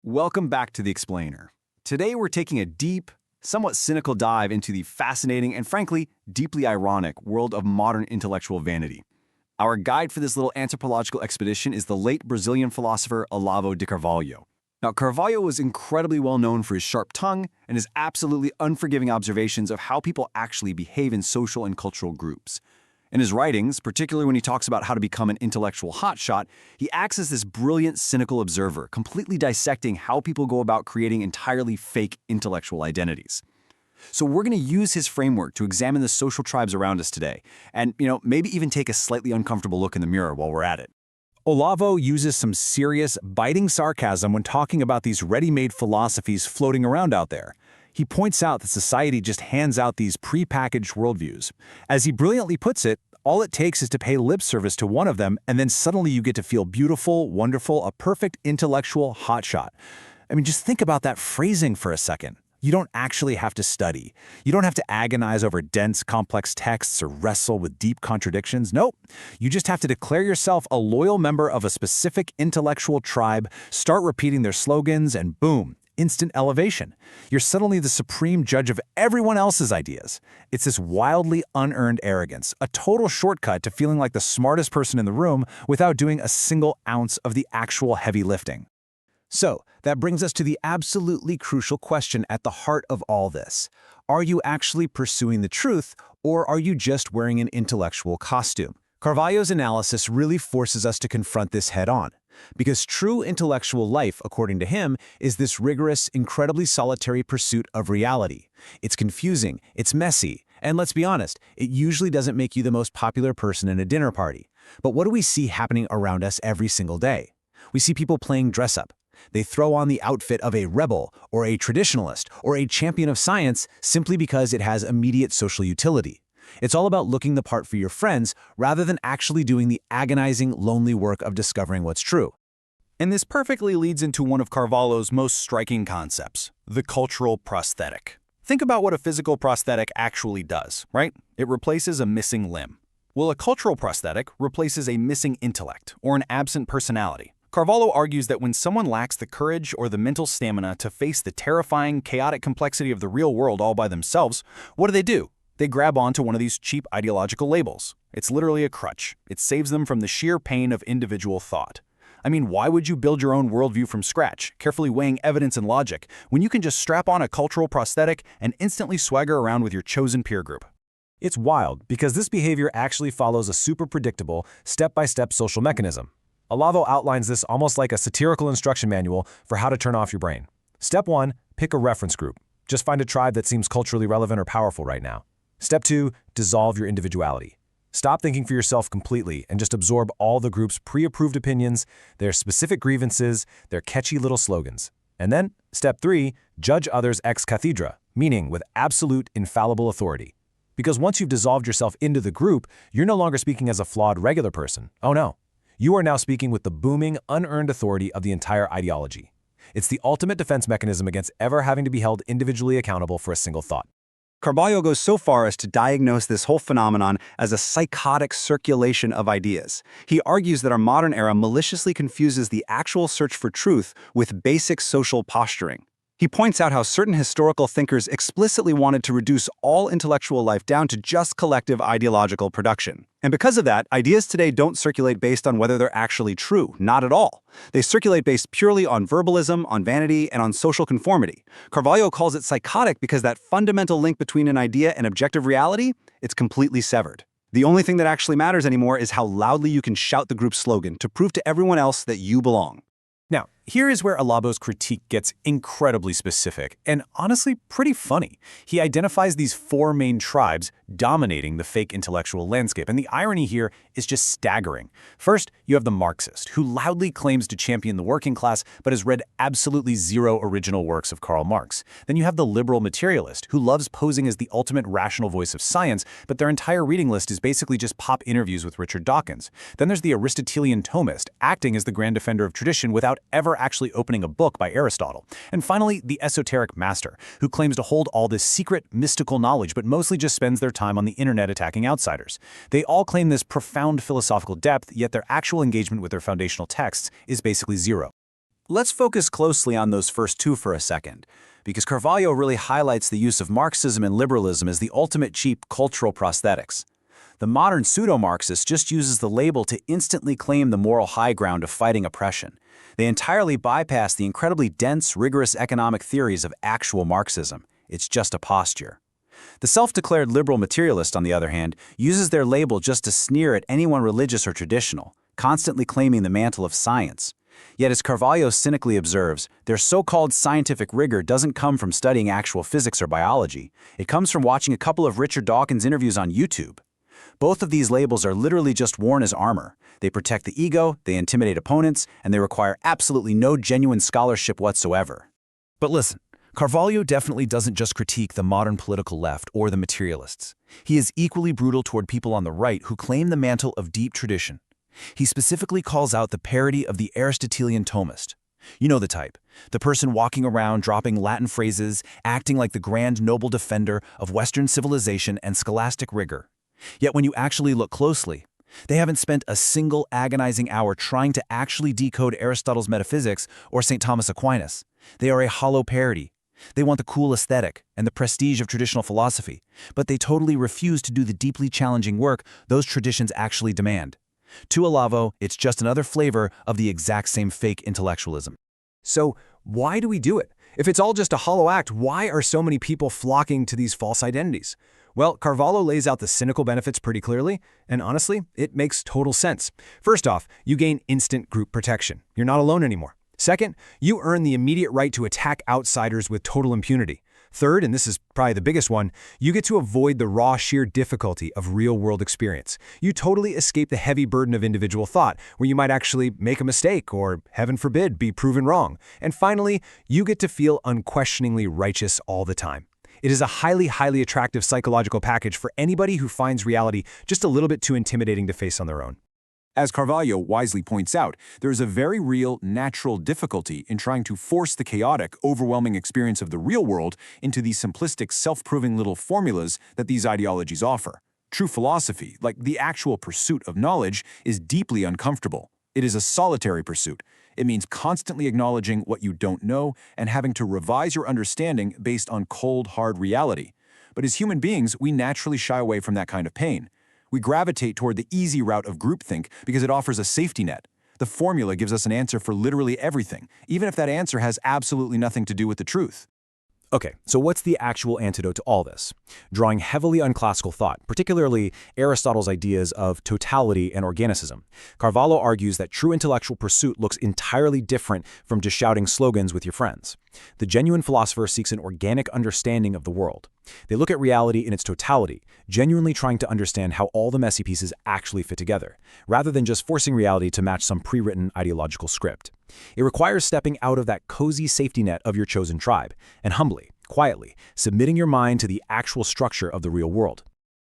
Welcome back to The Explainer. Today we're taking a deep, somewhat cynical dive into the fascinating and frankly, deeply ironic world of modern intellectual vanity. Our guide for this little anthropological expedition is the late Brazilian philosopher Olavo de Carvalho. Now, Carvalho was incredibly well known for his sharp tongue and his absolutely unforgiving observations of how people actually behave in social and cultural groups. In his writings, particularly when he talks about how to become an intellectual hotshot, he acts as this brilliant, cynical observer, completely dissecting how people go about creating entirely fake intellectual identities. So we're going to use his framework to examine the social tribes around us today, and, maybe even take a slightly uncomfortable look in the mirror while we're at it. Olavo uses some serious, biting sarcasm when talking about these ready-made philosophies floating around out there. He points out that society just hands out these prepackaged worldviews. As he brilliantly puts it, all it takes is to pay lip service to one of them, and then suddenly you get to feel beautiful, wonderful, a perfect intellectual hotshot. I mean, just think about that phrasing for a second. You don't actually have to study. You don't have to agonize over dense, complex texts or wrestle with deep contradictions. Nope. You just have to declare yourself a loyal member of a specific intellectual tribe, start repeating their slogans, and boom, instant elevation. You're suddenly the supreme judge of everyone else's ideas. It's this wildly unearned arrogance, a total shortcut to feeling like the smartest person in the room without doing a single ounce of the actual heavy lifting. So, that brings us to the absolutely crucial question at the heart of all this. Are you actually pursuing the truth, or are you just wearing an intellectual costume? Carvalho's analysis really forces us to confront this head-on. Because true intellectual life, according to him, is this rigorous, incredibly solitary pursuit of reality. It's confusing, it's messy, and let's be honest, it usually doesn't make you the most popular person in a dinner party. But what do we see happening around us every single day? We see people playing dress-up. They throw on the outfit of a rebel, or a traditionalist, or a champion of science simply because it has immediate social utility. It's all about looking the part for your friends rather than actually doing the agonizing, lonely work of discovering what's true. And this perfectly leads into one of Carvalho's most striking concepts, the cultural prosthetic. Think about what a physical prosthetic actually does, right? It replaces a missing limb. Well, a cultural prosthetic replaces a missing intellect or an absent personality. Carvalho argues that when someone lacks the courage or the mental stamina to face the terrifying, chaotic complexity of the real world all by themselves, what do? They grab onto one of these cheap ideological labels. It's literally a crutch. It saves them from the sheer pain of individual thought. I mean, why would you build your own worldview from scratch, carefully weighing evidence and logic, when you can just strap on a cultural prosthetic and instantly swagger around with your chosen peer group? It's wild because this behavior actually follows a super predictable, step-by-step social mechanism. Olavo outlines this almost like a satirical instruction manual for how to turn off your brain. Step 1, pick a reference group. Just find a tribe that seems culturally relevant or powerful right now. Step 2, dissolve your individuality. Stop thinking for yourself completely and just absorb all the group's pre-approved opinions, their specific grievances, their catchy little slogans. And then, Step 3, judge others ex cathedra, meaning with absolute, infallible authority. Because once you've dissolved yourself into the group, you're no longer speaking as a flawed regular person. Oh no. You are now speaking with the booming, unearned authority of the entire ideology. It's the ultimate defense mechanism against ever having to be held individually accountable for a single thought. Carvalho goes so far as to diagnose this whole phenomenon as a psychotic circulation of ideas. He argues that our modern era maliciously confuses the actual search for truth with basic social posturing. He points out how certain historical thinkers explicitly wanted to reduce all intellectual life down to just collective ideological production. And because of that, ideas today don't circulate based on whether they're actually true, not at all. They circulate based purely on verbalism, on vanity, and on social conformity. Carvalho calls it psychotic because that fundamental link between an idea and objective reality, it's completely severed. The only thing that actually matters anymore is how loudly you can shout the group's slogan to prove to everyone else that you belong. Now, here is where Olavo's critique gets incredibly specific and honestly pretty funny. He identifies these 4 main tribes dominating the fake intellectual landscape, and the irony here is just staggering. First, you have the Marxist, who loudly claims to champion the working class but has read absolutely zero original works of Karl Marx. Then you have the liberal materialist, who loves posing as the ultimate rational voice of science, but their entire reading list is basically just pop interviews with Richard Dawkins. Then there's the Aristotelian Thomist, acting as the grand defender of tradition without ever actually opening a book by Aristotle. And finally, the esoteric master, who claims to hold all this secret, mystical knowledge but mostly just spends their time on the internet attacking outsiders. They all claim this profound philosophical depth, yet their actual engagement with their foundational texts is basically zero. Let's focus closely on those first two for a second, because Carvalho really highlights the use of Marxism and liberalism as the ultimate cheap cultural prosthetics. The modern pseudo-Marxist just uses the label to instantly claim the moral high ground of fighting oppression. They entirely bypass the incredibly dense, rigorous economic theories of actual Marxism. It's just a posture. The self-declared liberal materialist, on the other hand, uses their label just to sneer at anyone religious or traditional, constantly claiming the mantle of science. Yet, as Carvalho cynically observes, their so-called scientific rigor doesn't come from studying actual physics or biology. It comes from watching a couple of Richard Dawkins interviews on YouTube. Both of these labels are literally just worn as armor. They protect the ego, they intimidate opponents, and they require absolutely no genuine scholarship whatsoever. But listen, Carvalho definitely doesn't just critique the modern political left or the materialists. He is equally brutal toward people on the right who claim the mantle of deep tradition. He specifically calls out the parody of the Aristotelian Thomist. You know the type, the person walking around dropping Latin phrases, acting like the grand noble defender of Western civilization and scholastic rigor. Yet when you actually look closely, they haven't spent a single agonizing hour trying to actually decode Aristotle's metaphysics or St. Thomas Aquinas. They are a hollow parody. They want the cool aesthetic and the prestige of traditional philosophy, but they totally refuse to do the deeply challenging work those traditions actually demand. To Olavo, it's just another flavor of the exact same fake intellectualism. So why do we do it? If it's all just a hollow act, why are so many people flocking to these false identities? Well, Carvalho lays out the cynical benefits pretty clearly, and honestly, it makes total sense. First off, you gain instant group protection. You're not alone anymore. Second, you earn the immediate right to attack outsiders with total impunity. Third, and this is probably the biggest one, you get to avoid the raw sheer difficulty of real-world experience. You totally escape the heavy burden of individual thought, where you might actually make a mistake or, heaven forbid, be proven wrong. And finally, you get to feel unquestioningly righteous all the time. It is a highly, highly attractive psychological package for anybody who finds reality just a little bit too intimidating to face on their own. As Carvalho wisely points out, there is a very real, natural difficulty in trying to force the chaotic, overwhelming experience of the real world into these simplistic, self-proving little formulas that these ideologies offer. True philosophy, like the actual pursuit of knowledge, is deeply uncomfortable. It is a solitary pursuit. It means constantly acknowledging what you don't know and having to revise your understanding based on cold, hard reality. But as human beings, we naturally shy away from that kind of pain. We gravitate toward the easy route of groupthink because it offers a safety net. The formula gives us an answer for literally everything, even if that answer has absolutely nothing to do with the truth. Okay, so what's the actual antidote to all this? Drawing heavily on classical thought, particularly Aristotle's ideas of totality and organicism, Carvalho argues that true intellectual pursuit looks entirely different from just shouting slogans with your friends. The genuine philosopher seeks an organic understanding of the world. They look at reality in its totality, genuinely trying to understand how all the messy pieces actually fit together, rather than just forcing reality to match some pre-written ideological script. It requires stepping out of that cozy safety net of your chosen tribe, and humbly, quietly, submitting your mind to the actual structure of the real world.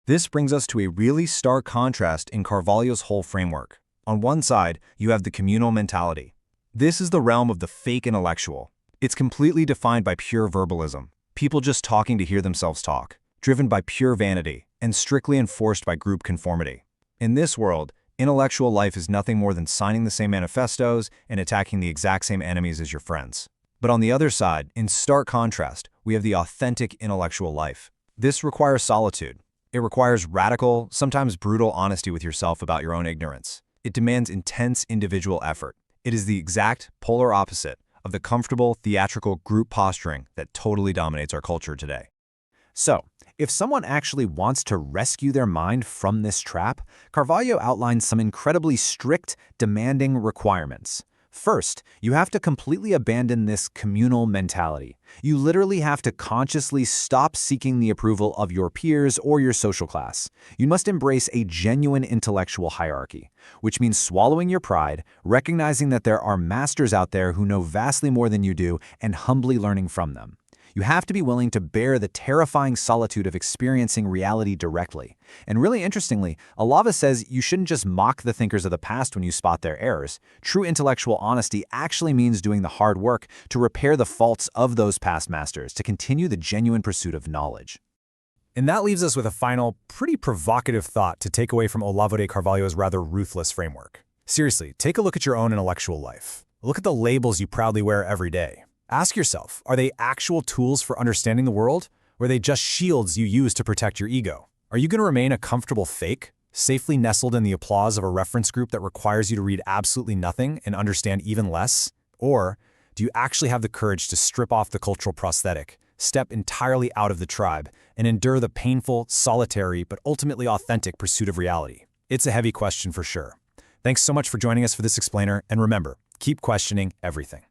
This brings us to a really stark contrast in Carvalho's whole framework. On one side, you have the communal mentality. This is the realm of the fake intellectual. It's completely defined by pure verbalism, people just talking to hear themselves talk, driven by pure vanity, and strictly enforced by group conformity. In this world, intellectual life is nothing more than signing the same manifestos and attacking the exact same enemies as your friends. But on the other side, in stark contrast, we have the authentic intellectual life. This requires solitude. It requires radical, sometimes brutal honesty with yourself about your own ignorance. It demands intense individual effort. It is the exact polar opposite of the comfortable, theatrical group posturing that totally dominates our culture today. So, if someone actually wants to rescue their mind from this trap, Carvalho outlines some incredibly strict, demanding requirements. First, you have to completely abandon this communal mentality. You literally have to consciously stop seeking the approval of your peers or your social class. You must embrace a genuine intellectual hierarchy, which means swallowing your pride, recognizing that there are masters out there who know vastly more than you do, and humbly learning from them. You have to be willing to bear the terrifying solitude of experiencing reality directly. And really interestingly, Olavo says you shouldn't just mock the thinkers of the past when you spot their errors. True intellectual honesty actually means doing the hard work to repair the faults of those past masters, to continue the genuine pursuit of knowledge. And that leaves us with a final, pretty provocative thought to take away from Olavo de Carvalho's rather ruthless framework. Seriously, take a look at your own intellectual life. Look at the labels you proudly wear every day. Ask yourself, are they actual tools for understanding the world, or are they just shields you use to protect your ego? Are you going to remain a comfortable fake, safely nestled in the applause of a reference group that requires you to read absolutely nothing and understand even less? Or do you actually have the courage to strip off the cultural prosthetic, step entirely out of the tribe, and endure the painful, solitary, but ultimately authentic pursuit of reality? It's a heavy question for sure. Thanks so much for joining us for this explainer, and remember, keep questioning everything.